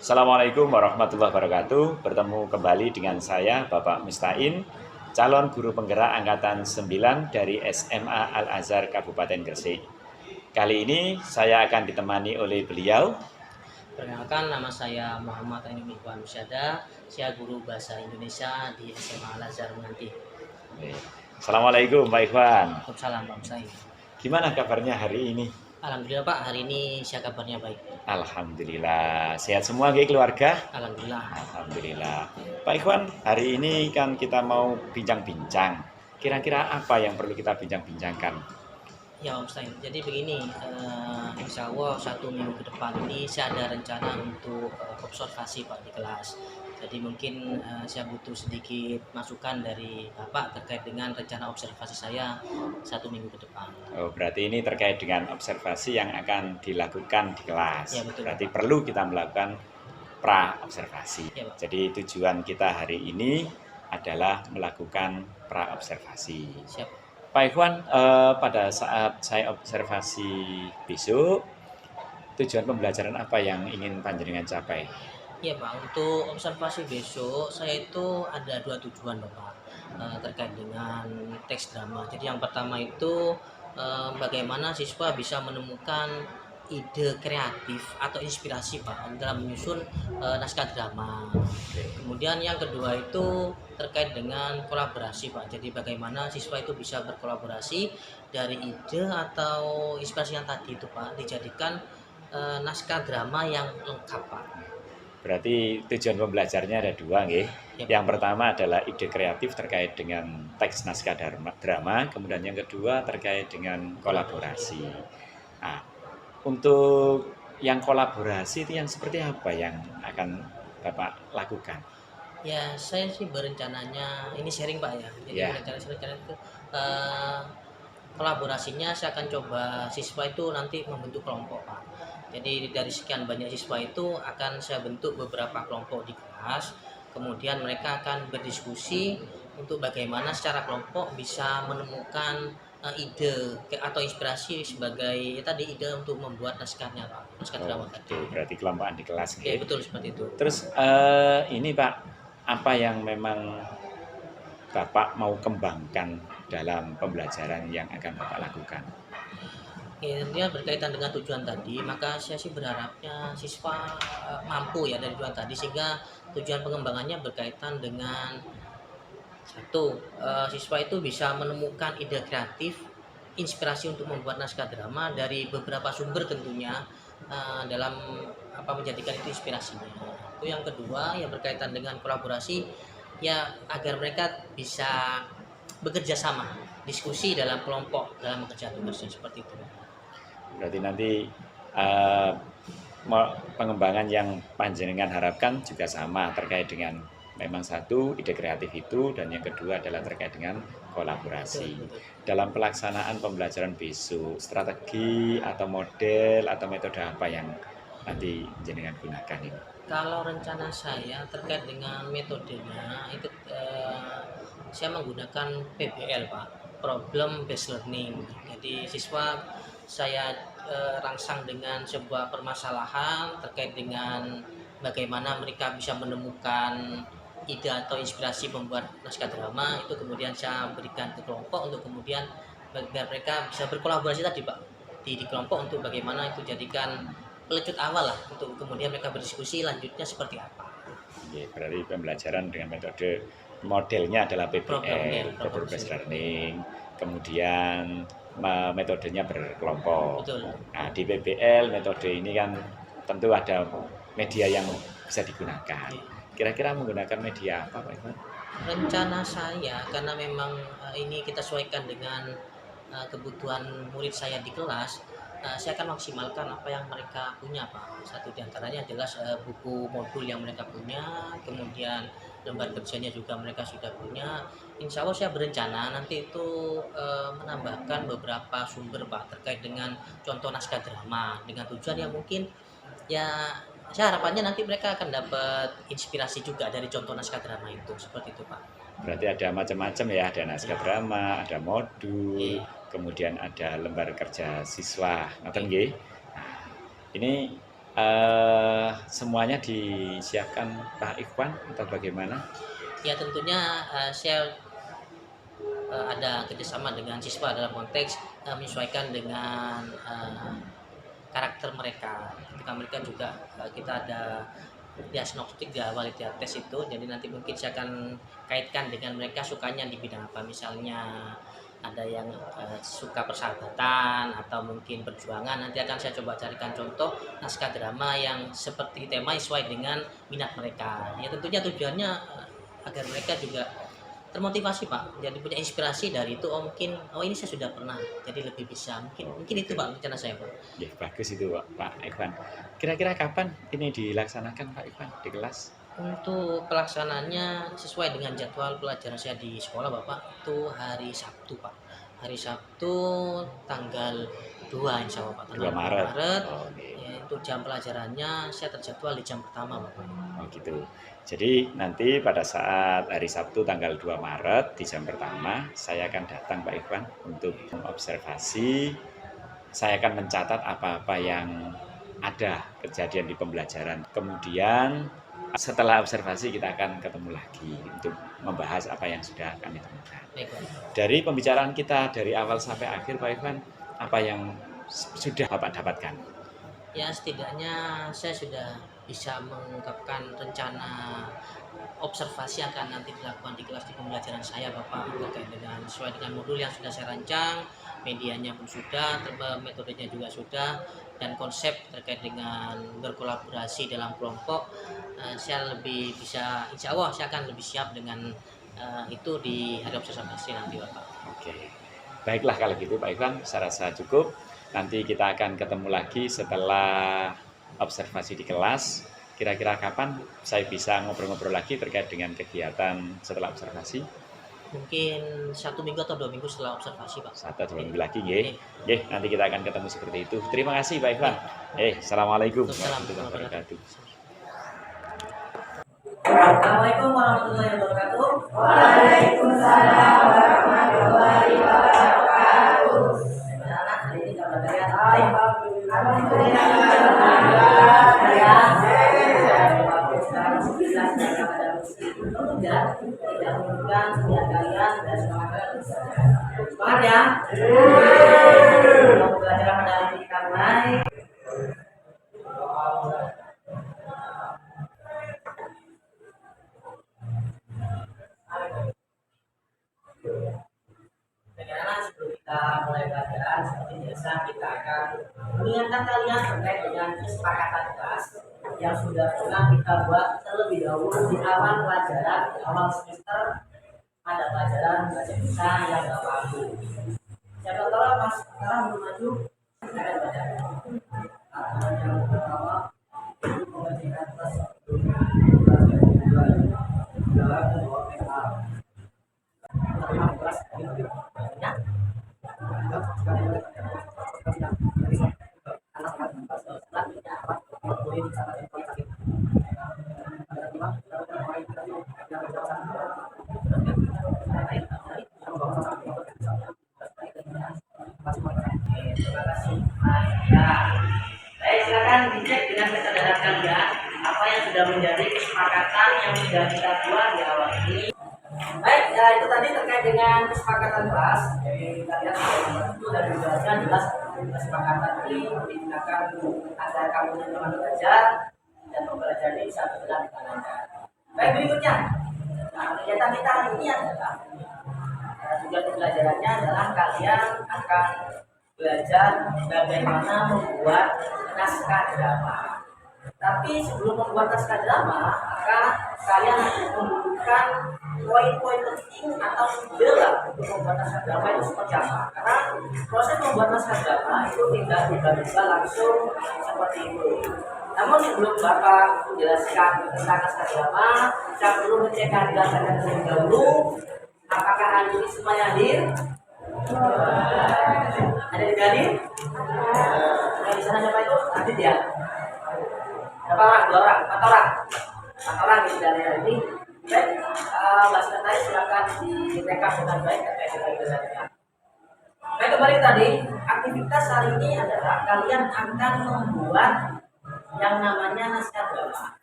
Assalamualaikum warahmatullahi wabarakatuh. Bertemu kembali dengan saya, Bapak Mistain, calon guru penggerak angkatan 9 dari SMA Al-Azhar Kabupaten Gresik. Kali ini saya akan ditemani oleh beliau. Perkenalkan, nama saya Muhammad Ainul Ikhwan Musyada. Saya guru bahasa Indonesia di SMA Al-Azhar Menganti. Assalamualaikum Pak Ikhwan. Waalaikumsalam Pak Musaim. Gimana kabarnya hari ini? Alhamdulillah Pak, hari ini saya kabarnya baik. Alhamdulillah. Sehat semua nggih keluarga? Alhamdulillah. Alhamdulillah. Pak Ikhwan, hari ini kan kita mau bincang-bincang. Kira-kira apa yang perlu kita bincang-bincangkan? Ya Pak Musaim, jadi begini, insya Allah 1 minggu ke depan ini saya ada rencana untuk observasi Pak di kelas. Jadi mungkin saya butuh sedikit masukan dari Bapak terkait dengan rencana observasi saya 1 minggu ke depan. Oh, berarti ini terkait dengan observasi yang akan dilakukan di kelas. Ya, betul, Berarti Pak. perlu kita melakukan pra-observasi. Ya, Pak. Jadi tujuan kita hari ini adalah melakukan pra-observasi. Siap. Pak Ikhwan, pada saat saya observasi besok, tujuan pembelajaran apa yang ingin panjenengan capai? Iya Pak, untuk observasi besok saya itu ada 2 tujuan Bapak terkait dengan teks drama. Jadi yang pertama itu bagaimana siswa bisa menemukan ide kreatif atau inspirasi Pak dalam menyusun naskah drama. Kemudian yang kedua itu terkait dengan kolaborasi Pak. Jadi bagaimana siswa itu bisa berkolaborasi dari ide atau inspirasi yang tadi itu Pak dijadikan naskah drama yang lengkap Pak. Berarti tujuan pembelajarnya ada dua, nggih. Yep. Yang pertama adalah ide kreatif terkait dengan teks naskah drama, kemudian yang kedua terkait dengan kolaborasi. Nah, untuk yang kolaborasi itu yang seperti apa yang akan Bapak lakukan? Ya, saya sih berencananya ini sharing Pak ya. Jadi Ya. rencana itu kolaborasinya saya akan coba siswa itu nanti membentuk kelompok Pak. Jadi dari sekian banyak siswa itu akan saya bentuk beberapa kelompok di kelas. Kemudian mereka akan berdiskusi untuk bagaimana secara kelompok bisa menemukan ide atau inspirasi sebagai tadi ide untuk membuat naskahnya Pak, naskah drama tadi. Oke, berarti kelompokan di kelas, Ya nggih. betul seperti itu. Terus ini Pak, apa yang memang Bapak mau kembangkan dalam pembelajaran yang akan Bapak lakukan? Dia berkaitan dengan tujuan tadi, maka saya sih berharapnya siswa mampu ya dari tujuan tadi, sehingga tujuan pengembangannya berkaitan dengan satu, siswa itu bisa menemukan ide kreatif, inspirasi untuk membuat naskah drama dari beberapa sumber tentunya dalam menjadikan itu inspirasinya. Itu yang kedua yang berkaitan dengan kolaborasi, ya agar mereka bisa bekerja sama, diskusi dalam kelompok dalam mengerjakan tugasnya seperti itu. Berarti nanti pengembangan yang panjenengan harapkan juga sama terkait dengan memang satu ide kreatif itu, dan yang kedua adalah terkait dengan kolaborasi. Betul. Dalam pelaksanaan pembelajaran besok, strategi atau model atau metode apa yang nanti jenengan gunakan ini? Kalau rencana saya terkait dengan metodenya itu saya menggunakan PBL Pak, Problem Based Learning. Jadi siswa saya rangsang dengan sebuah permasalahan terkait dengan bagaimana mereka bisa menemukan ide atau inspirasi membuat naskah drama, itu kemudian saya berikan ke kelompok untuk kemudian agar mereka bisa berkolaborasi tadi Pak di kelompok untuk bagaimana itu jadikan pelecut awal lah untuk kemudian mereka berdiskusi lanjutnya seperti apa. Oke, berarti pembelajaran dengan metode modelnya adalah PBL, Problem Based Learning, kemudian metodenya berkelompok. Betul. Nah, di PBL metode ini kan tentu ada media yang bisa digunakan. Kira-kira menggunakan media apa Pak Iwan? Rencana saya karena memang ini kita sesuaikan dengan kebutuhan murid saya di kelas, saya akan maksimalkan apa yang mereka punya Pak. Satu diantaranya jelas buku modul yang mereka punya, kemudian lembar kerjanya juga mereka sudah punya. Insya Allah saya berencana nanti itu menambahkan beberapa sumber Pak terkait dengan contoh naskah drama dengan tujuan yang mungkin ya saya harapannya nanti mereka akan dapat inspirasi juga dari contoh naskah drama itu, seperti itu Pak. Berarti ada macam-macam ya, ada naskah drama, ada modul, kemudian ada lembar kerja siswa, ngoten nggih. Nah, ini semuanya disiapkan Pak Ikhwan atau bagaimana? Ya tentunya saya ada kerjasama dengan siswa dalam konteks menyesuaikan dengan karakter mereka. Ketika mereka juga kita ada diagnostik di awal tes itu, jadi nanti mungkin saya akan kaitkan dengan mereka sukanya di bidang apa, misalnya ada yang suka persahabatan atau mungkin perjuangan, nanti akan saya coba carikan contoh naskah drama yang seperti tema sesuai dengan minat mereka. Ya tentunya tujuannya agar mereka juga termotivasi Pak, jadi punya inspirasi dari itu. Oh mungkin, oh ini saya sudah pernah, jadi lebih bisa, mungkin itu Pak rencana saya Pak. Ya, bagus itu Pak Ikhwan. Kira-kira kapan ini dilaksanakan Pak Ikhwan di kelas? Untuk pelaksanaannya sesuai dengan jadwal pelajaran saya di sekolah Bapak, itu hari Sabtu Pak. Hari Sabtu tanggal 2 insya Allah Pak, 2 tanggal 2 Maret. Maret. Oh, oke. Ya, untuk jam pelajarannya saya terjadwal di jam pertama Bapak. Oh gitu. Jadi nanti pada saat hari Sabtu tanggal 2 Maret di jam pertama saya akan datang Pak Ikhwan untuk mengobservasi. Saya akan mencatat apa-apa yang ada kejadian di pembelajaran. Kemudian setelah observasi kita akan ketemu lagi untuk membahas apa yang sudah kami temukan. Baik Pak. Dari pembicaraan kita dari awal sampai akhir Pak Ikhwan, apa yang sudah Bapak dapatkan? Ya setidaknya saya sudah bisa mengungkapkan rencana observasi akan nanti dilakukan di kelas di pembelajaran saya Bapak, terkait dengan sesuai dengan modul yang sudah saya rancang, medianya pun sudah, metodenya juga sudah, dan konsep terkait dengan berkolaborasi dalam kelompok. Saya lebih bisa, insya Allah saya akan lebih siap dengan itu di hari observasi nanti Bapak. Oke, baiklah kalau gitu Pak Ikhwan, saya rasa cukup. Nanti kita akan ketemu lagi setelah observasi di kelas. Kira-kira kapan saya bisa ngobrol-ngobrol lagi terkait dengan kegiatan setelah observasi? Mungkin 1 minggu atau 2 minggu setelah observasi Pak. 1-2 minggu lagi, nggih. Nggih, nanti kita akan ketemu seperti itu. Terima kasih Pak Ikhwan. Assalamualaikum warahmatullahi wabarakatuh. Assalamualaikum warahmatullahi wabarakatuh. Waalaikumsalam warahmatullahi wabarakatuh. Bagaimana hari ini kabar kalian? Baik. Alhamdulillah. Sekarang sekilas dan keadaan muslim tidak menunjukkan niat kalian dan semangat kalian. Semangat ya. Mau belajar pada hari ini kita mulai. Bagaimana sebelum kita mulai pelajaran, seperti biasa kita akan mengingatkan kalian terkait dengan kesepakatan kelas yang sudah pernah kita buat terlebih dahulu di awal pelajaran, di awal semester pada pelajaran bahasa Indonesia yang baru. Siapa tahu Mas sekarang belum maju, kita akan baca. Yang pertama, pembacaan kelas 1 dalam 2 PA. Baik, silakan dicek dengan kesadaran kalian apa yang sudah menjadi kesepakatan yang sudah kita buat di awal ini. Baik, itu tadi terkait dengan kesepakatan kelas. Jadi kalian itu dari jelaskan jelas kesepakatan ini digunakan agar kamu dan teman belajar dan mempelajari bisa berjalan dengan lancar. Baik, berikutnya. Nah, kegiatan kita hari ini adalah tujuan pembelajarannya adalah kalian akan belajar bagaimana membuat naskah drama. Tapi sebelum membuat naskah drama, maka kalian harus membutuhkan poin-poin penting atau ide untuk membuat naskah drama itu seperti apa. Karena proses membuat naskah drama itu tidak tiba-tiba langsung seperti itu. Namun sebelum Bapak menjelaskan tentang naskah drama, saya perlu mengecek kehadiran kalian terlebih dahulu. Apakah hari ini semuanya hadir? Ada yang hadir? Yang di sana siapa itu? Hadir ya? Berapa orang? 2 orang? 4 orang? 4 orang di dari hari ini. Baik, Mbak Sekretari silakan direkam dengan baik terkait dengan belajarnya. Baik, kembali tadi, aktivitas hari ini adalah kalian akan membuat yang namanya naskah drama.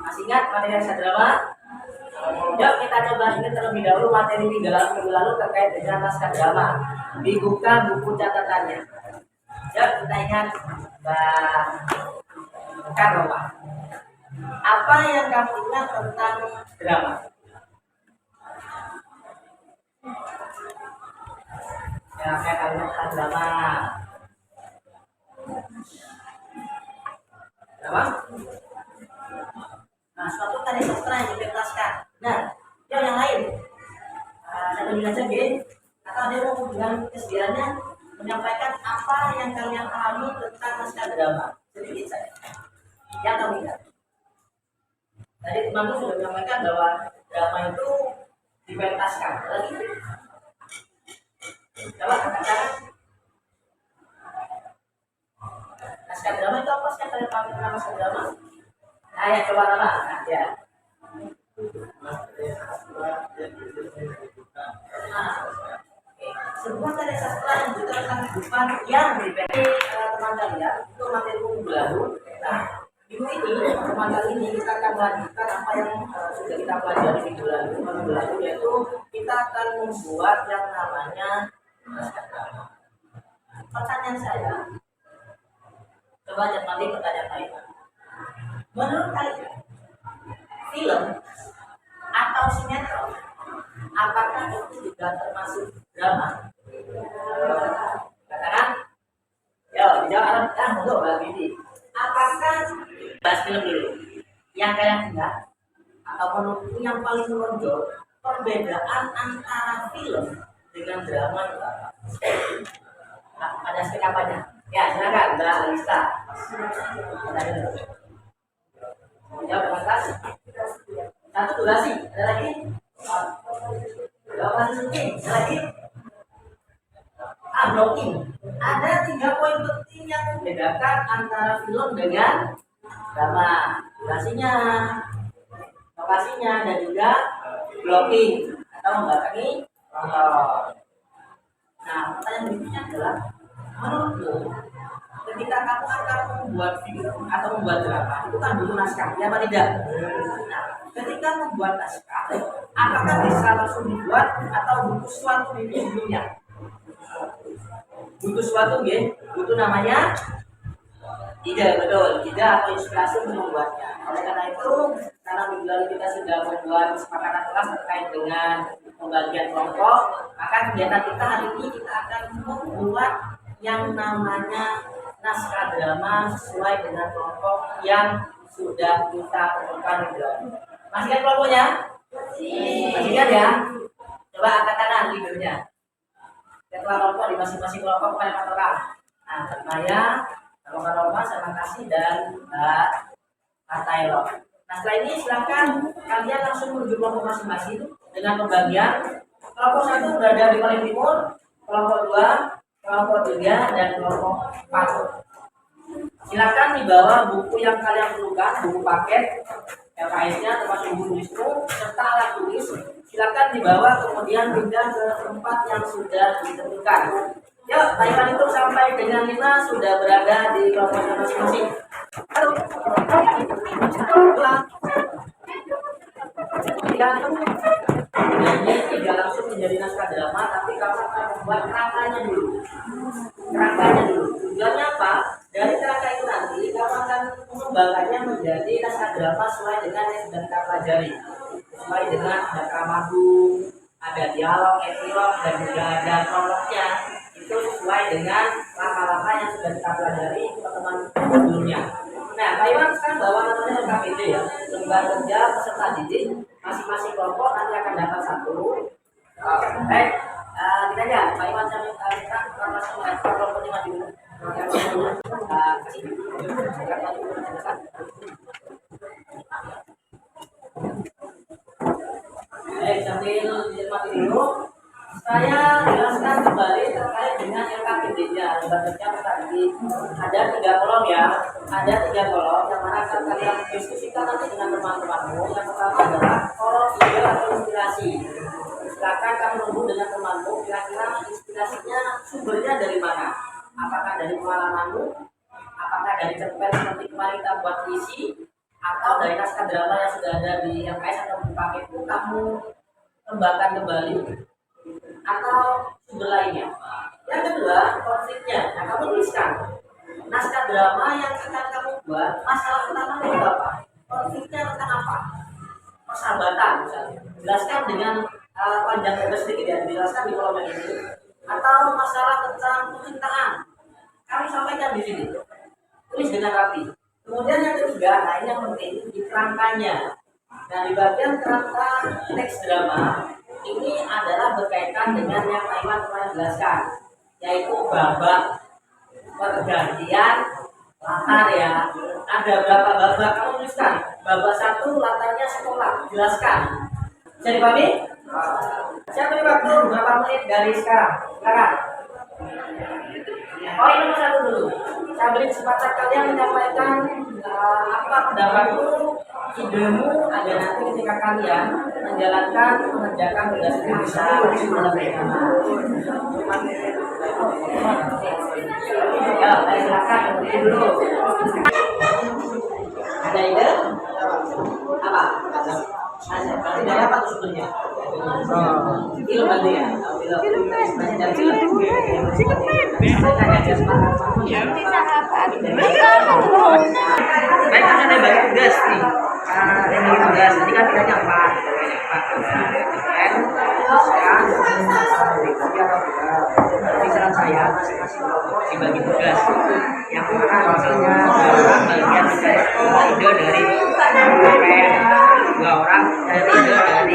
Masih ingat materi naskah drama? Yuk kita coba ingat terlebih dahulu materi minggu lalu terkait dengan naskah drama. Dibuka buku catatannya. Yuk kita ingat Kak Roma. Apa yang kamu ingat tentang drama? Ya, kayak kamu tentang drama. Drama? Nah, suatu karya sastra yang dibebaskan. Nah, yang lain, saya bilang aja gini, atau ada yang mau dengan kesediaannya menyampaikan apa yang kalian pahami tentang naskah drama. Sedikit saja. Yang kamu ingat. Tadi temanku sudah menyampaikan bahwa drama itu dipentaskan. Lagi, coba katakan naskah drama itu apa sih? Kalian pahami tentang naskah drama? Ayo coba nama. Nah, ya. Sebuah karya sastra yang juga tentang kehidupan yang diberi teman kalian itu materi minggu lalu. Nah, minggu ini teman kali ini kita akan melanjutkan apa yang sudah kita pelajari minggu lalu yaitu kita akan membuat yang namanya naskah drama. Pertanyaan saya, coba cermati pertanyaan saya. Menurut kalian, film atau sinetron, apakah itu juga termasuk drama? Katakan, yo, dijawab untuk lagi ini. Apakah bahas film dulu? Yang kalian ingat atau menurut yang paling menonjol perbedaan antara film dengan drama itu apa? Nah, ada aspek apanya? Ya, silakan, Mbak Alisa. Jawab dengan keras. Satu durasi, ada lagi? Jawaban penting, ada lagi? Blocking. Ada 3 poin penting yang membedakan antara film dengan drama. Durasinya, lokasinya, dan juga blocking atau membatangi nonton. Nah, pertanyaan berikutnya adalah, menurutmu ketika kamu akan membuat film atau membuat drama itu kan butuh naskah, ya apa tidak? Nah, ketika membuat naskah, apakah bisa langsung dibuat atau butuh suatu bimbingannya? Butuh suatu, ya, butuh namanya ide, betul, ide atau inspirasi untuk membuatnya. Oleh karena itu, karena minggu lalu kita sudah membuat kesepakatan kelas terkait dengan pembagian kelompok, maka kegiatan kita hari ini kita akan membuat yang namanya naskah drama sesuai dengan kelompok yang sudah kita tentukan minggu lalu. Masih ingat kelompoknya? Masih ingat ya? Coba angkat tangan leadernya. Ketua kelompok di masing-masing kelompok kepada Pak Tora. Nah, saya, Pak Roma, terima kasih, dan Mbak Taylor. Nah, setelah ini silakan kalian langsung menuju kelompok masing-masing dengan pembagian. Kelompok 1 berada di paling timur, kelompok 2, kelompok 3, dan kelompok 4. Silakan dibawa buku yang kalian perlukan, buku paket, LKS-nya termasuk buku tulismu serta alat tulis. Silakan dibawa kemudian pindah ke tempat yang sudah ditentukan. Yuk, tayangan itu sampai dengan 5 sudah berada di kelompoknya masing-masing. Ini tidak langsung menjadi naskah drama, tapi kamu akan membuat kerangkanya dulu. Tujuannya apa? Dari kerangka itu nanti kamu akan mengembangkannya menjadi naskah drama sesuai dengan yang sudah kita pelajari. Sesuai dengan ada kramagung, ada dialog, epilog, dan juga ada prolognya. Itu sesuai dengan langkah-langkah yang sudah kita pelajari teman-teman sebelumnya. Nah, Pak Iwan sekarang bawa namanya LKPD, ya, lembaga kerja peserta didik. Masing-masing kelompok nanti akan dapat 1. Baik, kita aja Pak Iwan sama kita langsung kelompok 5 dulu. Baik, sambil dicermati dulu, saya jelaskan kembali terkait dengan LKPD-nya, lembaga kerja peserta didik. Ada 3 kolom, ya, ada 3 kolom yang mana akan kalian diskusikan nanti dengan teman-temanmu. Yang pertama adalah kolom ide atau inspirasi. Silakan kamu nunggu dengan temanmu, kira-kira inspirasinya sumbernya dari mana? Apakah dari pengalamanmu? Apakah apakah dari cerpen seperti kemarin kita buat isi, atau dari naskah drama yang sudah ada di MKS atau di paketku kamu kembangkan kembali, atau sumber lainnya. Yang kedua, konfliknya. Nah, kamu tuliskan naskah drama yang akan kamu buat, masalah utamanya itu apa, konfliknya tentang apa, persahabatan misalnya, jelaskan dengan panjang lebar sedikit ya, dijelaskan di kolom ini, atau masalah tentang percintaan, kami sampaikan di sini, tulis dengan rapi. Kemudian yang ketiga, nah ini yang penting, di kerangkanya. Nah, di bagian kerangka teks drama ini adalah berkaitan dengan yang Pak Iwan kemarin jelaskan, yaitu babak pergantian latar ya. Ada berapa babak, kamu tuliskan. Babak 1 latarnya sekolah, jelaskan. Bisa dipahami? Saya beri waktu berapa menit dari sekarang? Silakan. Oh, ini nomor 1 dulu. Saya beri kesempatan kalian menyampaikan apa pendapatmu, idemu, agar nanti ketika kalian menjalankan mengerjakan tugas bisa ya, saya silakan dulu. Ada ide? Apa? Berarti dari apa tuh sebetulnya? Film berarti ya? Film baik, kan ada bagi tugas nih. Yang bagi tugas, nanti kan bedanya apa? Nanti saran saya masing-masing kelompok dibagi tugas. Yang pertama misalnya bagian tugas ide dari dua orang, dari ide dari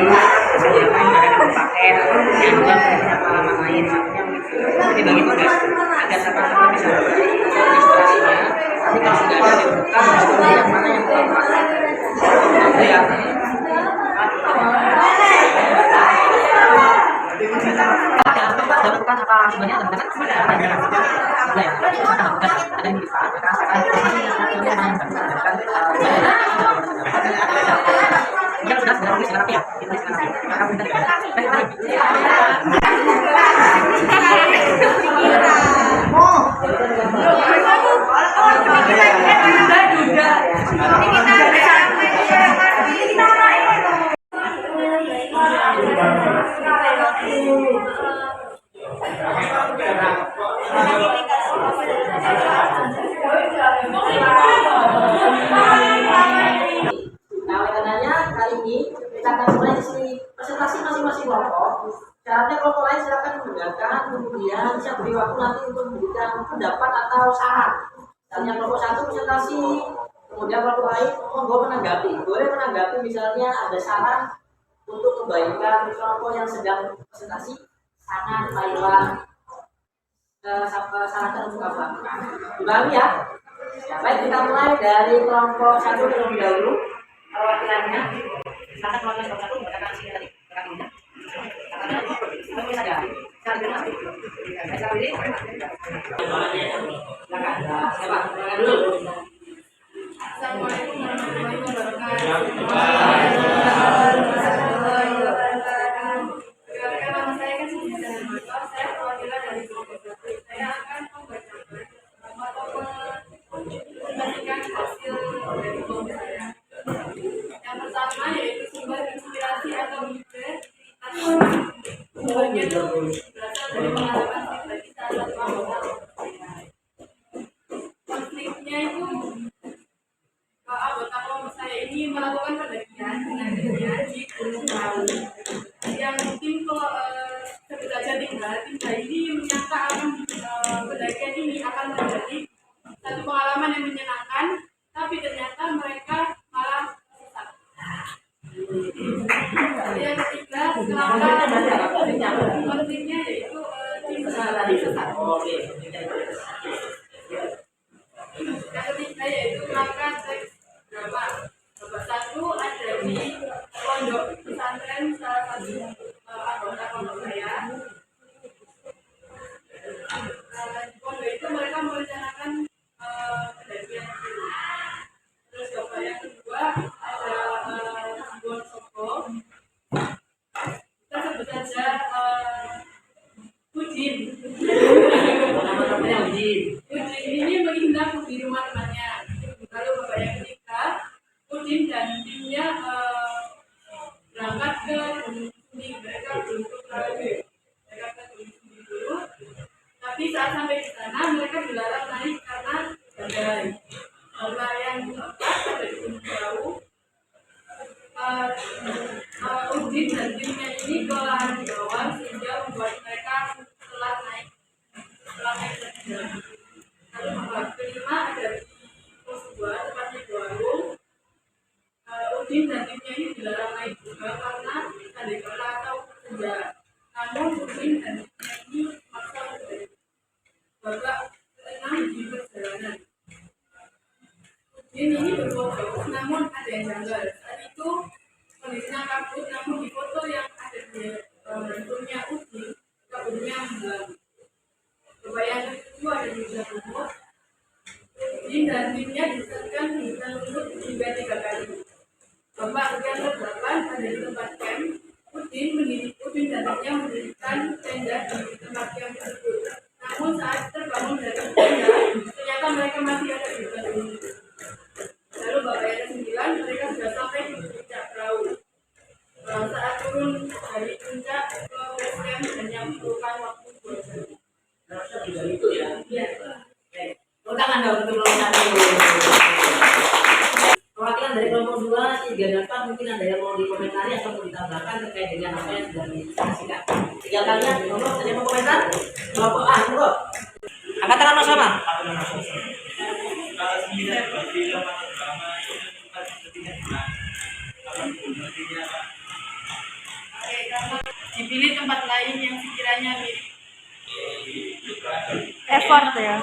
yang lain dari paket, yang dua punya pengalaman lain, satunya begitu. Dibagi tugas agar sama-sama bisa ilustrasinya. Nanti kalau sudah ada dibuka, yang mana yang tepat. Itu ya. Bukan apa sebenarnya kemudian bisa beri waktu nanti untuk memberikan pendapat atau saran. Misalnya kelompok 1 presentasi, kemudian kelompok lain monggo menanggapi. Boleh menanggapi misalnya ada saran untuk kebaikan kelompok yang sedang presentasi, saran Taiwan, sarankan untuk apa? Dibagi ya. Ya, baik, kita mulai dari kelompok 1 terlebih dahulu. Perwakilannya, silakan kelompok 1 membacakan sini tadi. Assalamualaikum warahmatullahi wabarakatuh. Perkenalkan, nama saya kan Sumiza Hermanto. Saya perwakilan dari kelompok 1. Saya akan membacakan atau mempresentasikan hasil dari kelompok saya. Yang pertama yaitu sumber inspirasi atau ide. Sumbernya itu berasal dari pengalaman pribadi salah satu anggota kelompok saya. Konfliknya itu anggota kelompok saya ini melakukan pendakian di Gunung Lawu. Yang tim sebut saja tim ini menyangka akan pendakian ini akan menjadi satu pengalaman yang menyenangkan, tapi ternyata mereka malah sesat. Yang ketiga, konfliknya yaitu tim sesat. Yang ketiga yaitu kerangka teks drama. Babak 1 ada di pondok pesantren salah satu anggota kelompok saya. Di pondok itu mereka merencanakan pendakian dulu. Terus babak yang kedua ada Simbol Soko. Kita sebut saja Ujin. Ujin ini menginap di rumah temannya. di bawah sehingga membuat mereka telat naik kelas. Lalu kelima ada di pos 2 tepatnya di warung. Udin dan timnya ini dilarang naik juga karena ada kala atau kerja. Namun Udin dan timnya ini maksa naik. Babak ke-6 di perjalanan. Udin ini berfoto, namun ada yang janggal. Saat itu kondisinya kabut, namun di foto yang ada di handphonenya Udin, kabutnya menghilang. Coba yang kedua ada di hutan lumut. Udin dan timnya diserahkan di hutan lumut hingga 3 kali. Babak yang ke-8 ada di tempat camp. Udin dan timnya mendirikan tenda di tempat camp tersebut. Namun saat terbangun dari tenda, ternyata mereka masih ada di hutan lumut. Lalu babak yang ke-9 mereka sudah sampai di puncak perahu. Saat turun dari puncak ke base camp hanya membutuhkan waktu 2 jam. Harusnya juga itu ya. Iya. Tepuk tangan dong untuk kelompok 1. Perwakilan dari kelompok 2 si dapat mungkin ada yang mau dikomentari atau mau ditambahkan terkait dengan apa yang sudah disaksikan. 3 kalian, kelompok ada yang mau komentar? Kelompok A, kelompok. Angkat tangan mas sama. Dipilih tempat lain yang sekiranya mirip. Effort ya.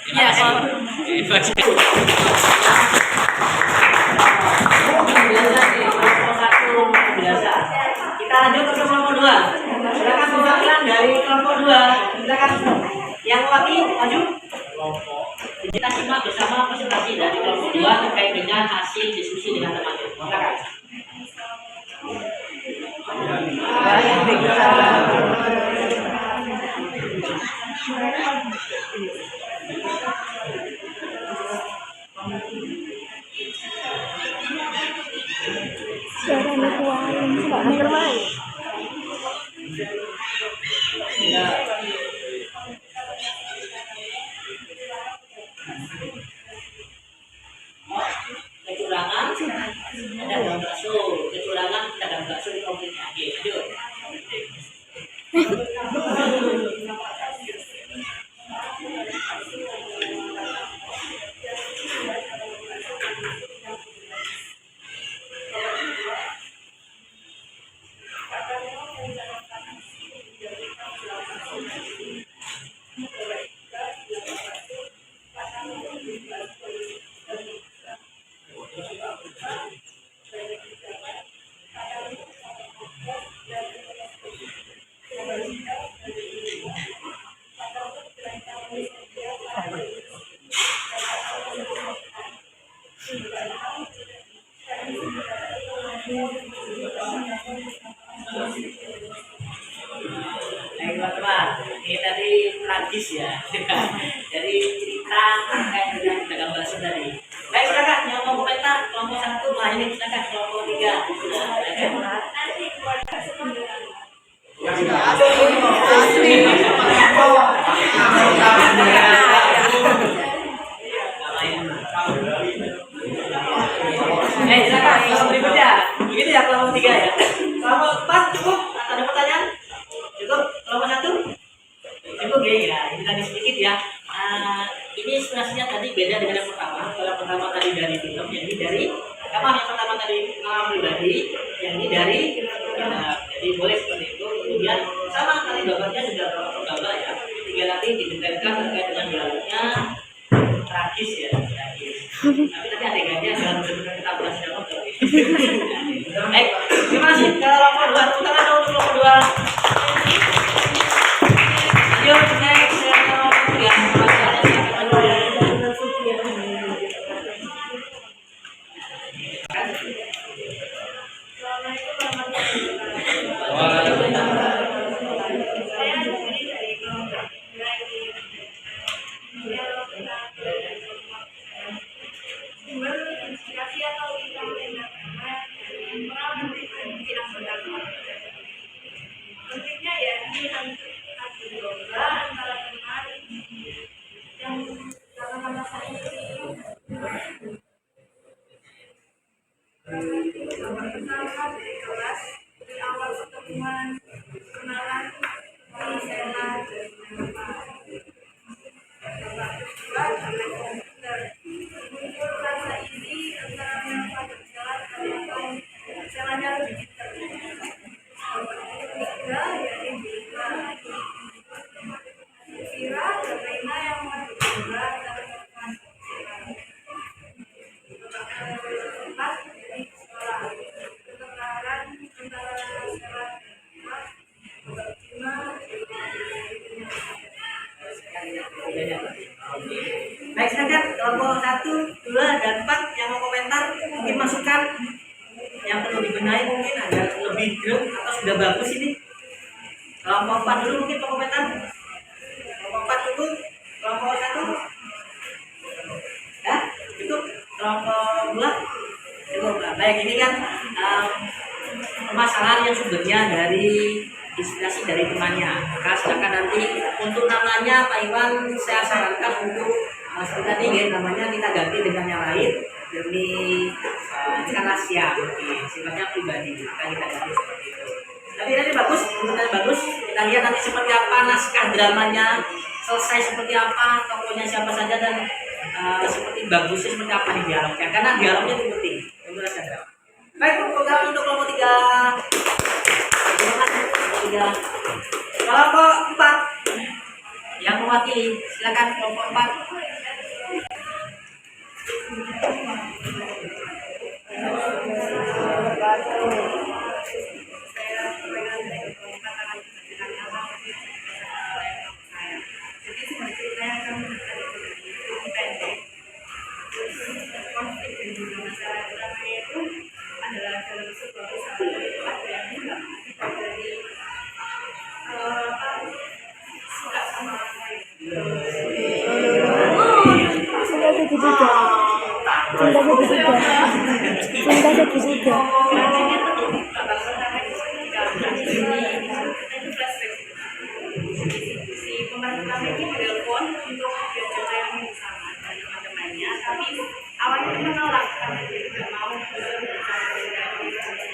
Iya, effort. Biasa nih, kelompok 1 biasa. Kita lanjut ke kelompok 2. Silakan perwakilan dari kelompok 2. Silakan yang mewakili maju. Kita simak bersama presentasi dari kelompok 2 terkait dengan hasil diskusi dengan teman-teman. Silakan. Suaranya kuarin, nggak ngermain. Kecurangan ada dalam bakso, kecurangan ada dalam bakso di konfliknya. Oke, lanjut. Baik teman-teman, ini tadi tragis ya. Dari cerita terkait dengan pedagang bakso tadi. Baik silakan yang mau komentar kelompok 1, nah ini silakan kelompok 3. Silakan kelompok berikutnya. Begitu ya kelompok 3 ya. Kelompok 4 cukup? Ada pertanyaan? Cukup? Kelompok 1? Cukup ya, ini tadi sedikit ya. Ini inspirasinya tadi beda dengan yang pertama. Kalau pertama tadi dari film, yang ini dari yang pertama tadi pengalaman pribadi, yang ini dari jadi boleh seperti itu. Kemudian sama tadi gambarnya sudah berapa gambar ya. 3 nanti didetailkan terkait dengan dialognya tragis ya, tragis. Tapi nanti adegannya jangan benar-benar kita bahas dalam. Baik, terima kasih kelompok 2. Tepuk tangan dong untuk kelompok 2. Yuk, next kelompok 3. Konfliknya ya ini adu domba antara teman yang sama-sama saling sama-sama dari kelas dari awal pertemuan metodenya. Baik, silakan kelompok 1, 2, dan 4 yang mau komentar, mungkin masukan yang perlu dibenahi mungkin agar lebih great atau sudah bagus ini. Kelompok 4 dulu mungkin mau komentar. Kelompok 4 dulu, kelompok 1. Ya, itu kelompok 2. Cukup. Baik, ini kan permasalahan yang sumbernya dari inspirasi dari temannya. Maka silakan nanti untuk namanya Pak Iwan saya sarankan untuk seperti tadi ya, namanya kita ganti dengan yang lain demi ini kan rahasia, sifatnya pribadi, maka kita ganti seperti itu. Tapi nanti bagus, menurut bagus. Kita lihat nanti seperti apa naskah dramanya, selesai seperti apa, tokohnya siapa saja, dan seperti bagusnya seperti apa di dialognya. Karena dialognya itu penting untuk naskah drama. Baik, untuk kelompok 3. Kelompok 4 yang mewakili, silakan kelompok 4. Jadi seperti saya akan pendek. Konflik dan juga masalah utamanya itu adalah dalam sebuah persahabatan itu ada yang enggak dari suka sama orang lain. Cinta segitiga. Cinta segitiga. Cinta segitiga. Si pemeran utama ini telepon untuk diajak yang sama dan teman-temannya, tapi awalnya dia menolak karena dia tidak mau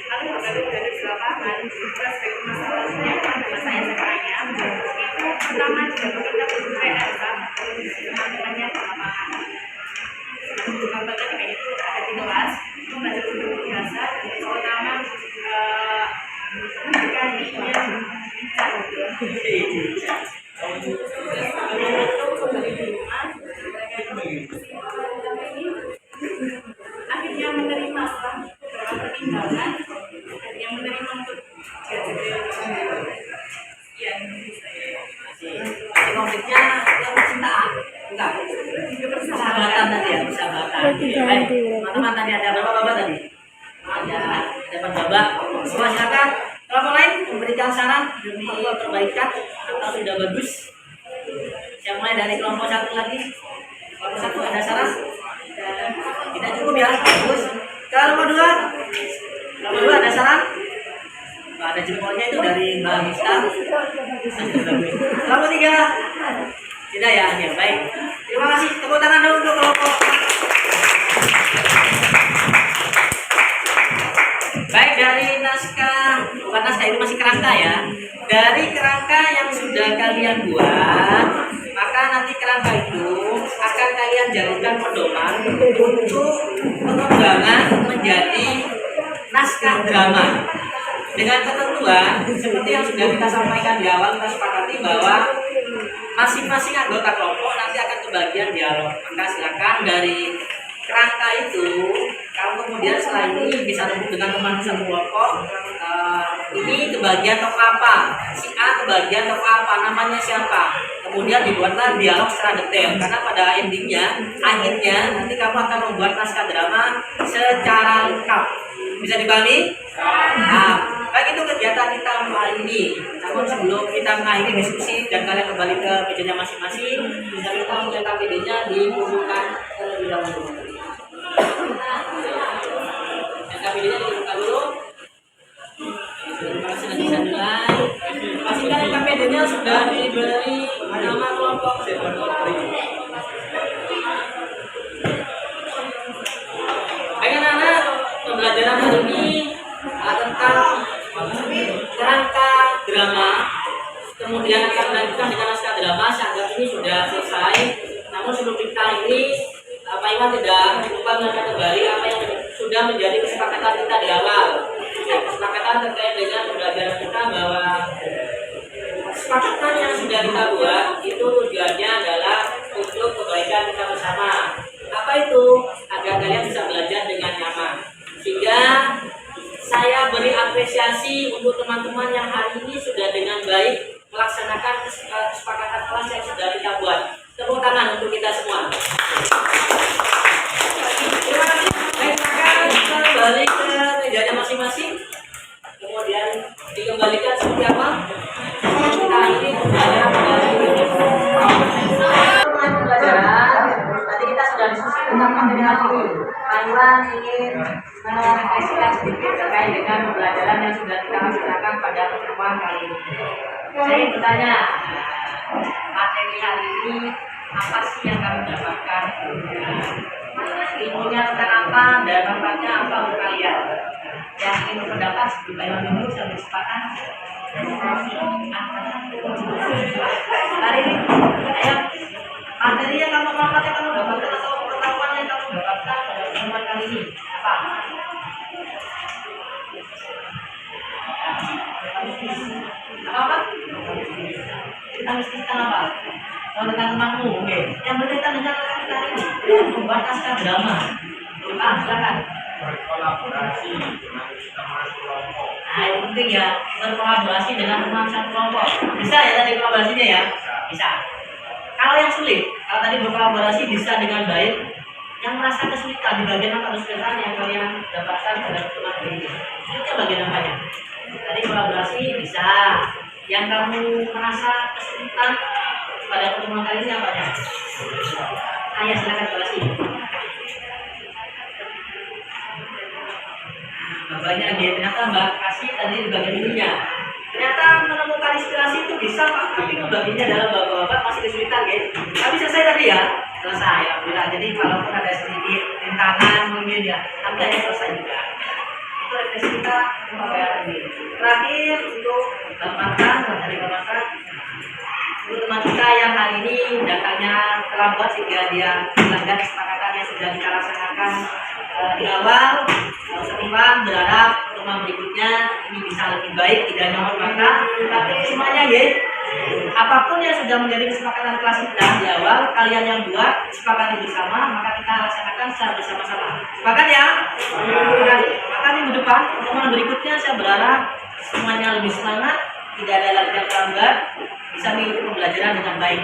lalu baru dari di lapangan flashback masalahnya adalah saya tanya itu pertama juga kita PR sama teman-temannya di lapangan. Contoh tadi kayak itu ada di kelas membaca buku biasa terutama memberikan dia akhirnya menerima pertimbangan yang menerima untuk Konfliknya yang percintaan, enggak? Persahabatan tadi ya, persahabatan. Baik, teman-teman tadi ada berapa babak tadi? Ada 4 babak. Semua silakan. Kelompok lain memberikan saran demi perbaikan atau sudah bagus. Saya mulai dari kelompok 1 lagi. Kelompok 1 ada saran? Tidak cukup ya, bagus. Kelompok 2. Kelompok 2 ada saran? Ada jempolnya itu dari Mbak Mista. Kelompok 3. Tidak ya, ya baik. Terima kasih. Tepuk tangan dulu untuk kelompok. Baik, dari naskah, bukan naskah itu masih kerangka ya. Dari kerangka yang sudah kalian buat, maka nanti kerangka itu akan kalian jadikan pedoman untuk pengembangan menjadi naskah drama. Dengan ketentuan seperti yang sudah kita sampaikan di awal, kita sepakati bahwa masing-masing anggota kelompok nanti akan kebagian dialog. Maka silakan dari kerangka itu, kalau kemudian setelah ini bisa rebut dengan teman satu kelompok, ini kebagian tokoh apa, si A kebagian tokoh apa, namanya siapa, kemudian dibuatlah dialog secara detail. Karena pada endingnya, akhirnya nanti kamu akan membuat naskah drama secara lengkap. Bisa dipahami? Nah, baik, itu kegiatan kita hari ini. Namun sebelum kita mengakhiri diskusi dan kalian kembali ke mejanya masing-masing, bisa kita mencetak videonya dibukukan terlebih dahulu. Cetak videonya dibukukan dulu. Terima kasih, nanti bisa mulai. Pastikan KPD-nya sudah diberi nama kelompok. Baik anak-anak, pembelajaran hari ini tentang kerangka drama, kemudian akan melanjutkan dengan naskah drama. Saya ini sudah selesai. Namun sebelum kita ini, Pak Iwan tidak lupa mengingatkan kembali apa yang sudah menjadi kesepakatan kita di awal. Kesepakatan terkait dengan pembelajaran kita bahwa kesepakatan yang sudah kita buat itu tujuannya adalah untuk kebaikan kita bersama. Apa itu? Agar kalian bisa belajar dengan nyaman. Sehingga saya beri apresiasi untuk teman-teman yang hari ini sudah dengan baik melaksanakan kesepakatan kelas yang sudah kita buat. Tepuk Ikhwan ingin merefleksikan sedikit terkait dengan pembelajaran yang sudah kita laksanakan pada pertemuan kali ini. Saya ingin bertanya, materi hari ini apa sih yang kami dapatkan? Ilmunya tentang apa dan manfaatnya apa untuk kalian? Yang ingin berpendapat sebelum Pak Iwan dulu saya bersepakat. Hari ini, ayo, materi yang kamu manfaatkan kamu dapatkan atau pengetahuan yang kamu dapatkan pada pertemuan kali ini apa? Apa? Kita mesti tentang apa? Kalau tentang temanmu, oke. Yang berkaitan dengan kita ini, membuat naskah drama. Silakan. Berkolaborasi dengan teman kelompok. Nah, yang penting ya, berkolaborasi dengan teman satu kelompok. Bisa ya tadi kolaborasinya ya? Bisa. Kalau yang sulit, kalau tadi berkolaborasi bisa dengan baik, yang merasa kesulitan di bagian apa kesulitan yang kalian dapatkan pada pertemuan ini? Sulitnya bagian apanya? Tadi kolaborasi bisa. Yang kamu merasa kesulitan pada pertemuan kali ini apanya? Ayo silakan kolaborasi. Bapaknya dia ternyata Mbak kasih tadi di bagian ininya. Ternyata menemukan inspirasi itu bisa Pak, tapi membaginya dalam bapak-bapak masih kesulitan ya. Tapi selesai tadi ya, selesai alhamdulillah. Jadi walaupun ada sedikit rintangan mungkin ya, tapi hanya selesai juga. Itu refleksi kita membayar ini. Terakhir untuk Bapak dari Bapak untuk teman kita yang hari ini datanya terlambat sehingga dia melanggar kesepakatan yang sudah kita laksanakan di awal. Setimbang berharap pertemuan berikutnya ini bisa lebih baik, tidak hanya mata, tapi semuanya ya. Apapun yang sudah menjadi kesepakatan kelas kita di awal, kalian yang buat sepakati bersama, maka kita laksanakan secara bersama-sama. Sepakat ya? Maka minggu depan pertemuan berikutnya saya berharap semuanya lebih semangat, tidak ada lagi yang terlambat, bisa mengikuti pembelajaran dengan baik.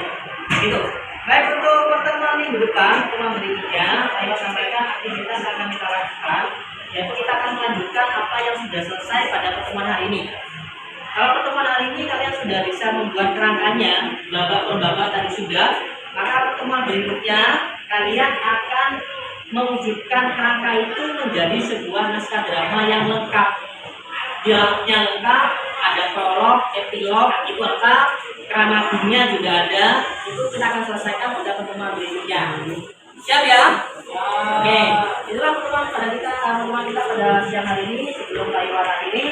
Gitu. Baik, untuk pertemuan minggu depan, pertemuan berikutnya, saya sampaikan aktivitas yang akan kita lakukan, yaitu kita akan melanjutkan apa yang sudah selesai pada pertemuan hari ini. Kalau pertemuan hari ini kalian sudah bisa membuat kerangkanya, babak per babak tadi sudah, maka pertemuan berikutnya kalian akan mewujudkan kerangka itu menjadi sebuah naskah drama yang lengkap. Dialognya lengkap, ada prolog, epilog, itu lengkap, keramabunya juga ada. Itu kita akan selesaikan pada pertemuan berikutnya. Siap ya? Oke, itulah pertemuan kita pada siang hari ini. Sebelum Pak Iwan hari ini,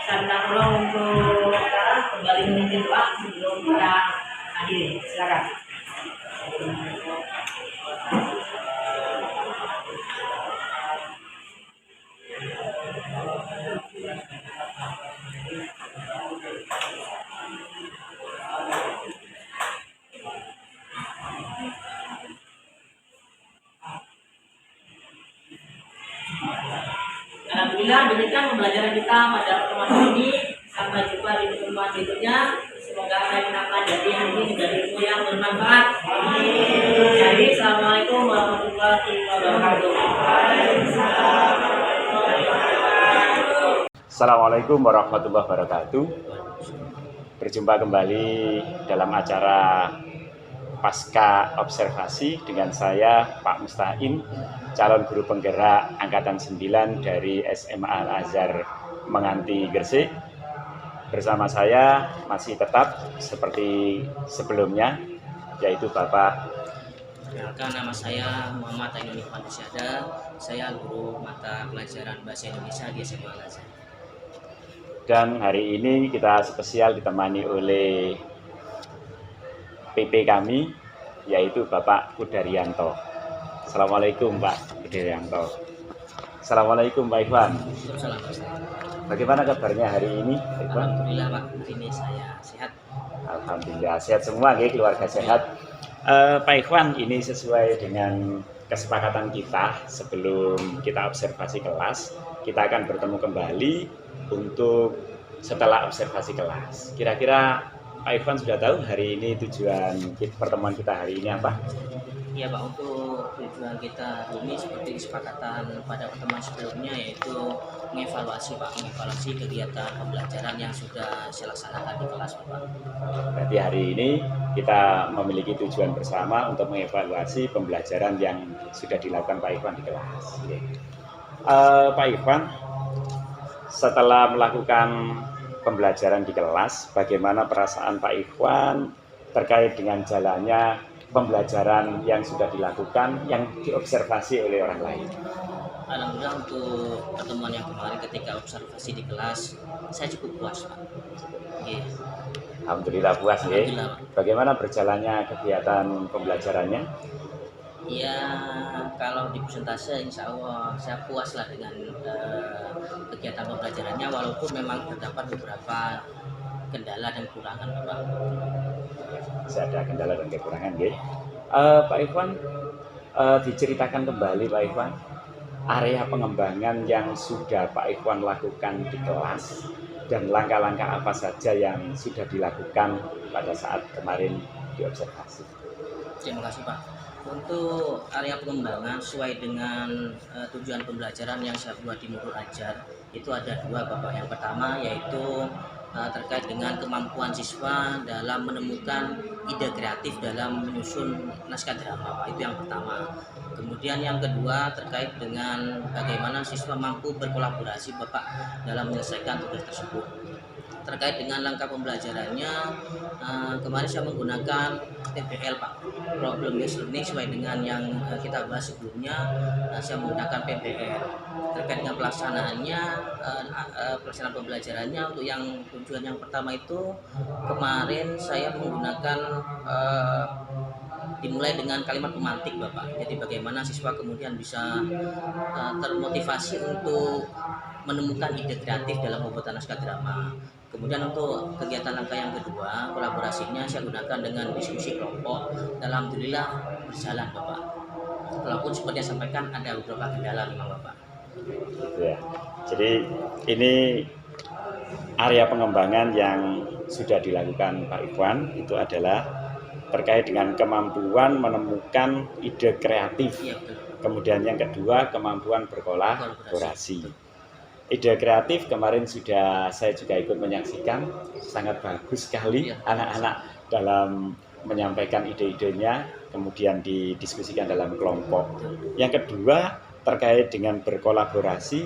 saya minta tolong untuk sekarang kembali memimpin doa sebelum kita akhiri. Silakan. Alhamdulillah demikian pembelajaran kita pada pertemuan ini. Sampai jumpa di pertemuan berikutnya. Semoga apa yang kita pelajari hari ini menjadi ilmu yang bermanfaat. Jadi assalamualaikum warahmatullahi wabarakatuh. Assalamualaikum warahmatullahi wabarakatuh. Berjumpa kembali dalam acara Pasca Observasi dengan saya Pak Mustahim, calon guru penggerak Angkatan 9 dari SMA Al-Azhar Menganti Gresik. Bersama saya masih tetap seperti sebelumnya, yaitu Bapak. Perkenalkan, nama saya Muhammad Ainul Ikhwan Syahda. Saya guru mata pelajaran Bahasa Indonesia di SMA Al-Azhar. Dan hari ini kita spesial ditemani oleh PP kami, yaitu Bapak Kudaryanto. Assalamualaikum Pak Kudaryanto. Assalamualaikum Pak Ikhwan. Bagaimana kabarnya hari ini Pak Ikhwan? Alhamdulillah Pak, hari ini saya sehat. Alhamdulillah sehat semua, keluarga sehat. Pak Ikhwan, ini sesuai dengan kesepakatan kita sebelum kita observasi kelas, kita akan bertemu kembali untuk setelah observasi kelas. Kira-kira Pak Ikhwan sudah tahu hari ini tujuan pertemuan kita hari ini apa? Ya Pak, untuk tujuan kita hari ini seperti kesepakatan pada pertemuan sebelumnya, yaitu mengevaluasi Pak, mengevaluasi kegiatan pembelajaran yang sudah saya laksanakan di kelas Pak. Berarti hari ini kita memiliki tujuan bersama untuk mengevaluasi pembelajaran yang sudah dilakukan Pak Ikhwan di kelas. Pak Ikhwan, setelah melakukan pembelajaran di kelas, bagaimana perasaan Pak Ikhwan terkait dengan jalannya pembelajaran yang sudah dilakukan, yang diobservasi oleh orang lain? Alhamdulillah untuk pertemuan yang kemarin ketika observasi di kelas, saya cukup puas Pak. Iya. Alhamdulillah puas ya. Alhamdulillah. Bagaimana berjalannya kegiatan pembelajarannya? Ya kalau di persentase insya Allah saya puas lah dengan kegiatan pembelajarannya, walaupun memang terdapat beberapa kendala dan kekurangan Bapak. Bisa ada kendala dan kekurangan ya. Pak Ikhwan, diceritakan kembali Pak Ikhwan, area pengembangan yang sudah Pak Ikhwan lakukan di kelas dan langkah-langkah apa saja yang sudah dilakukan pada saat kemarin diobservasi. Terima kasih Pak. Untuk area pengembangan sesuai dengan tujuan pembelajaran yang saya buat di Nurul Ajar, itu ada dua Bapak. Yang pertama yaitu terkait dengan kemampuan siswa dalam menemukan ide kreatif dalam menyusun naskah drama Pak. Itu yang pertama. Kemudian yang kedua terkait dengan bagaimana siswa mampu berkolaborasi Bapak dalam menyelesaikan tugas tersebut. Terkait dengan langkah pembelajarannya, kemarin saya menggunakan PBL Pak, Problem Based Learning, sesuai dengan yang kita bahas sebelumnya. Saya menggunakan PBL. Terkait dengan pelaksanaannya, pelaksanaan pembelajarannya untuk yang tujuan yang pertama itu kemarin saya menggunakan dimulai dengan kalimat pemantik Bapak. Jadi bagaimana siswa kemudian bisa termotivasi untuk menemukan ide kreatif dalam pembuatan naskah drama. Kemudian untuk kegiatan langkah yang kedua, kolaborasinya saya gunakan dengan diskusi kelompok. Alhamdulillah berjalan Bapak. Walaupun seperti yang sampaikan ada beberapa kendala memang Bapak. Ya. Jadi ini area pengembangan yang sudah dilakukan Pak Ikhwan itu adalah terkait dengan kemampuan menemukan ide kreatif. Iya betul. Kemudian yang kedua, kemampuan berkolaborasi. Ide kreatif kemarin sudah saya juga ikut menyaksikan, sangat bagus sekali anak-anak dalam menyampaikan ide-idenya, kemudian didiskusikan dalam kelompok. Yang kedua, terkait dengan berkolaborasi,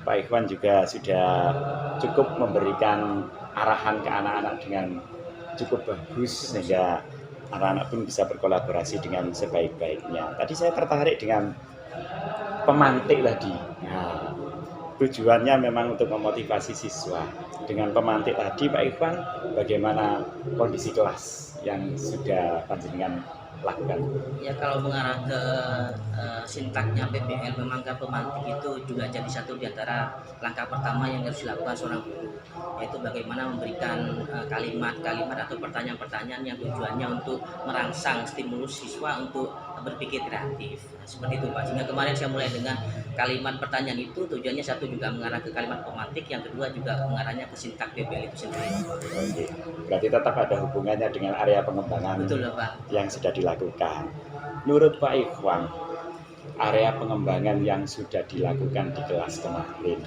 Pak Ikhwan juga sudah cukup memberikan arahan ke anak-anak dengan cukup bagus sehingga anak-anak pun bisa berkolaborasi dengan sebaik-baiknya. Tadi saya tertarik dengan pemantik tadi. Nah, tujuannya memang untuk memotivasi siswa. Dengan pemantik tadi Pak Ikhwan, bagaimana kondisi kelas yang sudah panjenengan lakukan? Ya kalau mengarah ke sintaknya PBL, memang pemantik itu juga jadi satu di antara langkah pertama yang harus dilakukan seorang guru, yaitu bagaimana memberikan kalimat-kalimat atau pertanyaan-pertanyaan yang tujuannya untuk merangsang stimulus siswa untuk berpikir kreatif. Seperti itu Pak. Sehingga kemarin saya mulai dengan kalimat pertanyaan itu, tujuannya satu juga mengarah ke kalimat pemantik, yang kedua juga mengarahnya ke sintak PBL itu sendiri. Oke. Berarti tetap ada hubungannya dengan area pengembangan. Betul Pak. Yang sudah dilakukan. Menurut Pak Ikhwan, area pengembangan yang sudah dilakukan di kelas kemarin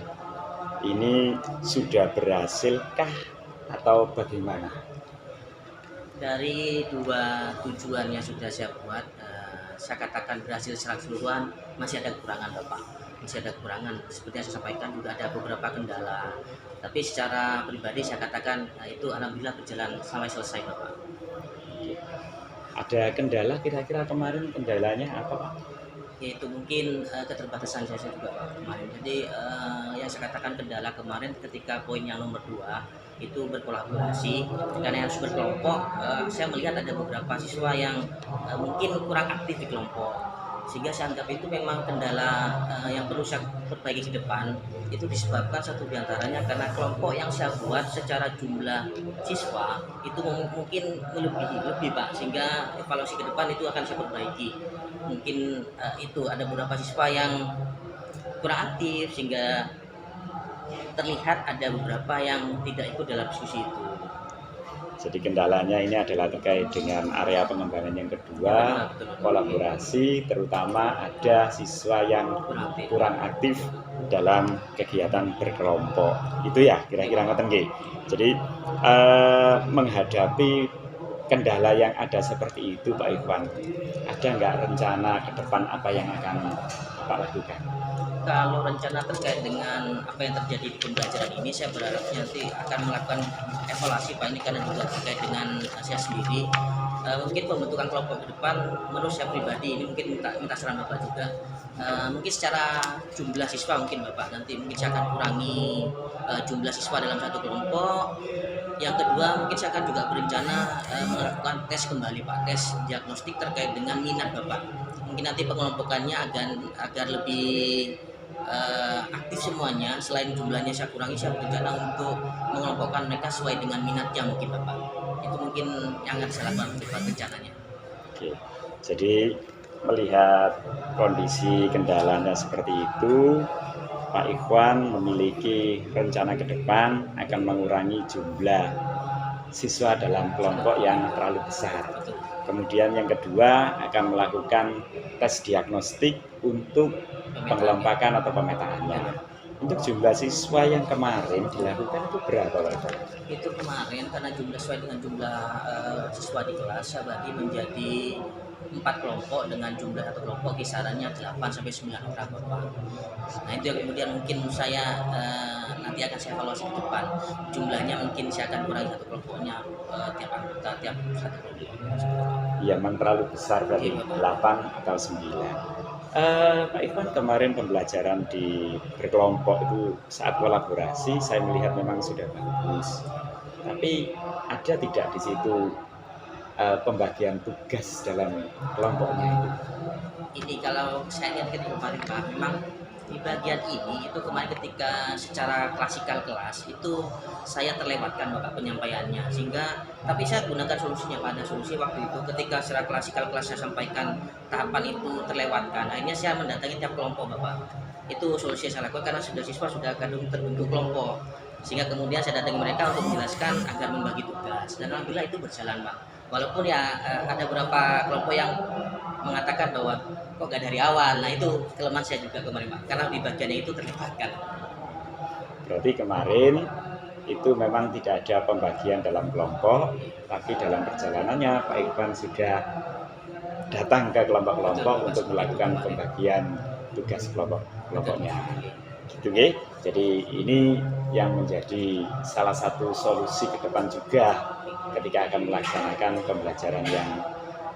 ini sudah berhasilkah atau bagaimana? Dari dua tujuan yang sudah saya buat, saya katakan berhasil secara keseluruhan, masih ada kekurangan Bapak. Masih ada kekurangan, seperti yang saya sampaikan juga ada beberapa kendala. Tapi secara pribadi saya katakan itu alhamdulillah berjalan sampai selesai Bapak. Ada kendala kira-kira kemarin, kendalanya apa Pak? Yaitu mungkin keterbatasan saya juga Pak kemarin. Jadi yang saya katakan kendala kemarin ketika poin yang nomor 2 itu berkolaborasi, karena harus berkelompok. Saya melihat ada beberapa siswa yang mungkin kurang aktif di kelompok, sehingga saya anggap itu memang kendala yang perlu saya perbaiki ke depan. Itu disebabkan satu diantaranya karena kelompok yang saya buat secara jumlah siswa itu mungkin lebih Pak, sehingga evaluasi ke depan itu akan saya perbaiki. Mungkin itu ada beberapa siswa yang kurang aktif sehingga terlihat ada beberapa yang tidak ikut dalam diskusi itu. Jadi kendalanya ini adalah terkait dengan area pengembangan yang kedua, kolaborasi, terutama ada siswa yang kurang aktif dalam kegiatan berkelompok. Itu ya kira-kira ngoten nggih. Jadi menghadapi kendala yang ada seperti itu Pak Ikhwan, ada nggak rencana ke depan apa yang akan Pak lakukan? Kalau rencana terkait dengan apa yang terjadi di pembelajaran ini, saya berharap nanti akan melakukan evaluasi Pak ini, karena juga terkait dengan saya sendiri. Mungkin pembentukan kelompok ke depan, menurut saya pribadi ini mungkin minta saran Bapak juga. Mungkin secara jumlah siswa mungkin Bapak nanti mungkin saya akan kurangi jumlah siswa dalam satu kelompok. Yang kedua mungkin saya akan juga berencana melakukan tes kembali Pak, tes diagnostik terkait dengan minat Bapak. Mungkin nanti pengelompokannya agar lebih aktif semuanya. Selain jumlahnya saya kurangi, saya berencana untuk mengelompokkan mereka sesuai dengan minatnya mungkin Bapak. Itu mungkin yang akan saya lakukan untuk rencananya. Oke, jadi melihat kondisi kendalanya seperti itu, Pak Ikhwan memiliki rencana ke depan akan mengurangi jumlah siswa dalam kelompok yang terlalu besar. Kemudian yang kedua akan melakukan tes diagnostik untuk pengelompokan atau pemetaannya. Untuk jumlah siswa yang kemarin dilakukan itu berapa Pak? Itu kemarin karena jumlah sesuai dengan jumlah siswa di kelas, saya bagi menjadi 4 kelompok dengan jumlah satu kelompok kisarannya 8 sampai 9 orang Bapak. Nah itu yang kemudian mungkin saya nanti akan saya evaluasi ke depan. Jumlahnya mungkin saya akan kurangi satu kelompoknya tiap anggota, tiap satu kelompok. Ya, memang terlalu besar berarti 8 atau 9. Pak Ikhwan, kemarin pembelajaran di berkelompok itu saat kolaborasi saya melihat memang sudah bagus. Tapi ada tidak di situ pembagian tugas dalam kelompoknya itu? Ini kalau saya lihat kemarin Pak, memang di bagian ini itu kemarin ketika secara klasikal kelas itu saya terlewatkan Bapak penyampaiannya, sehingga tapi saya gunakan solusinya pada solusi waktu itu ketika secara klasikal kelas saya sampaikan tahapan itu terlewatkan, akhirnya saya mendatangi tiap kelompok Bapak. Itu solusi yang saya lakukan karena sudah siswa sudah kadung terbentuk kelompok, sehingga kemudian saya datangi mereka untuk menjelaskan agar membagi tugas, dan alhamdulillah itu berjalan Pak. Walaupun ya ada beberapa kelompok yang mengatakan bahwa kok gak dari awal. Nah itu kelemahan saya juga kemarin Pak, karena di bagiannya itu terlibatkan. Berarti kemarin itu memang tidak ada pembagian dalam kelompok, tapi dalam perjalanannya Pak Ikhwan sudah datang ke kelompok-kelompok untuk melakukan pembagian tugas kelompoknya. Gitu nggih. Jadi ini yang menjadi salah satu solusi ke depan juga ketika akan melaksanakan pembelajaran yang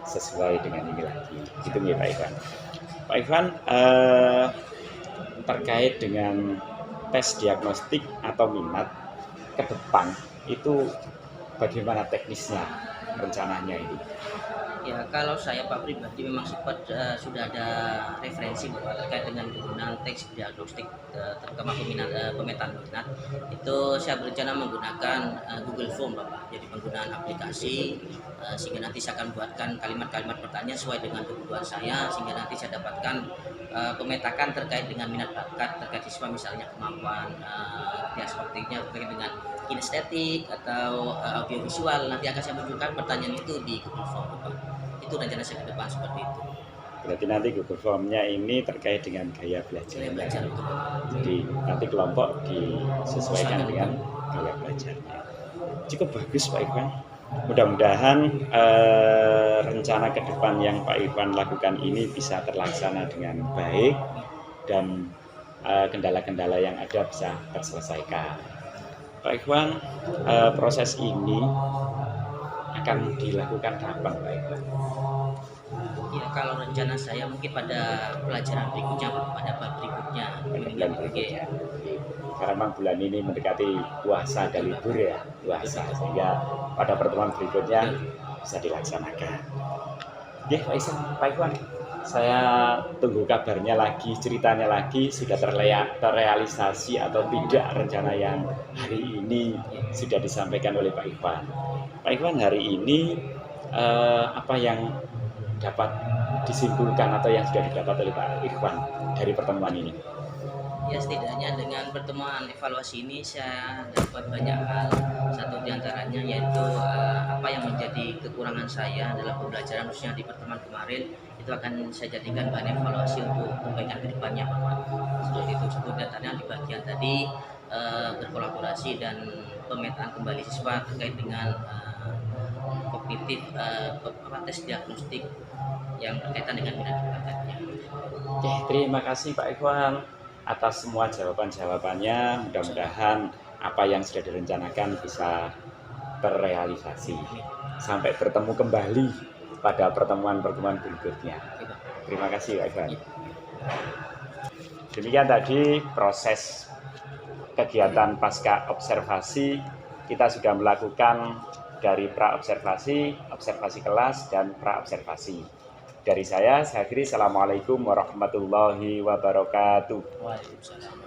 sesuai dengan ini lagi. Gitu nggih Pak Ikhwan. Pak Ikhwan, terkait dengan tes diagnostik atau minat ke depan itu bagaimana teknisnya rencananya itu? Ya kalau saya Pak pribadi memang sempat sudah ada referensi bahwa terkait dengan penggunaan teks diagnostik terutama pemetaan minat itu saya berencana menggunakan Google Form Bapak. Jadi penggunaan aplikasi sehingga nanti saya akan buatkan kalimat-kalimat pertanyaan sesuai dengan kebutuhan saya, sehingga nanti saya dapatkan pemetakan terkait dengan minat bakat terkait siswa, misalnya kemampuan ya sepertinya terkait dengan kinestetik atau audiovisual. Nanti akan saya munculkan pertanyaan itu di Google Form Bapak. Itu rencana saya ke depan seperti itu. Berarti nanti Google Form-nya ini terkait dengan gaya belajar. Saya belajar itu Bapak. Jadi nanti kelompok disesuaikan dengan gaya belajarnya. Cukup bagus Pak Ikhwan. Mudah-mudahan rencana ke depan yang Pak Ikhwan lakukan ini bisa terlaksana dengan baik dan kendala-kendala yang ada bisa terselesaikan. Pak Ikhwan, proses ini akan dilakukan kapan Pak Ikhwan? Ya kalau rencana saya mungkin pada pelajaran berikutnya, pada bab berikutnya. Bulan berikutnya. Karena memang bulan ini mendekati puasa dan libur ya, puasa, sehingga pada pertemuan berikutnya bisa dilaksanakan. Oke, Pak Ikhwan, saya tunggu kabarnya lagi, ceritanya lagi, sudah terrealisasi atau tidak rencana yang hari ini sudah disampaikan oleh Pak Ikhwan. Pak Ikhwan, hari ini apa yang dapat disimpulkan atau yang sudah didapat oleh Pak Ikhwan dari pertemuan ini? Ya setidaknya dengan pertemuan evaluasi ini saya dapat banyak hal. Satu diantaranya yaitu apa yang menjadi kekuatan kekurangan saya dalam pembelajaran khususnya di pertemuan kemarin itu akan saya jadikan bahan evaluasi untuk perbaikan kedepannya Pak. Seperti itu sebut datanya di bagian tadi berkolaborasi dan pemetaan kembali siswa terkait dengan kognitif tes diagnostik yang berkaitan dengan minat bakatnya. Oke, terima kasih Pak Ikhwan atas semua jawaban-jawabannya. Mudah-mudahan apa yang sudah direncanakan bisa terrealisasi. Sampai bertemu kembali pada pertemuan-pertemuan berikutnya. Terima kasih Pak Ikhwan. Demikian tadi proses kegiatan pasca observasi. Kita sudah melakukan dari pra-observasi, observasi kelas, dan pra-observasi. Dari saya, Syahri, Assalamualaikum warahmatullahi wabarakatuh. Waalaikumsalam.